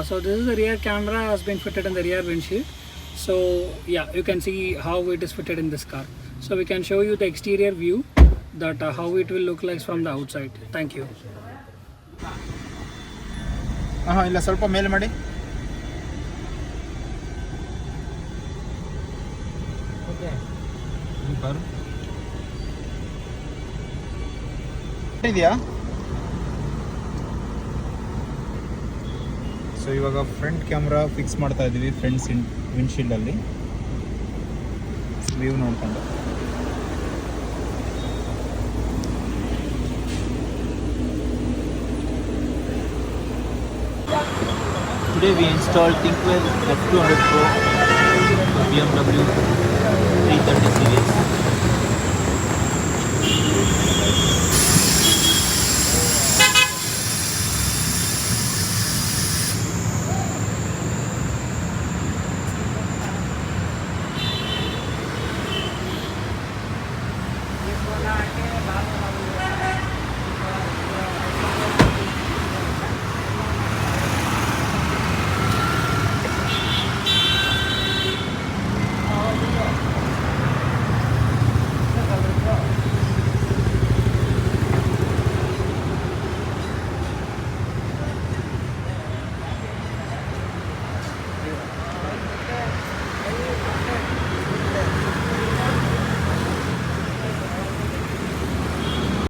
So this is the rear camera has been fitted in the rear windshield. So yeah, you can see how it is fitted in this car. So we can show you the exterior view that how it will look like from the outside. Thank you. ಇಲ್ಲ ಸ್ವಲ್ಪ ಮೇಲೆ ಮಾಡಿ. ಇದೆಯಾ? So ಇವಾಗ front camera fix ಮಾಡ್ತಾ ಇದ್ದೀವಿ front ವಿಂಡ್ಶೀಲ್ಡಲ್ಲಿ view ನೋಡ್ಕೊಂಡು. Today we installed Thinkware F200 Pro BMW 330 series.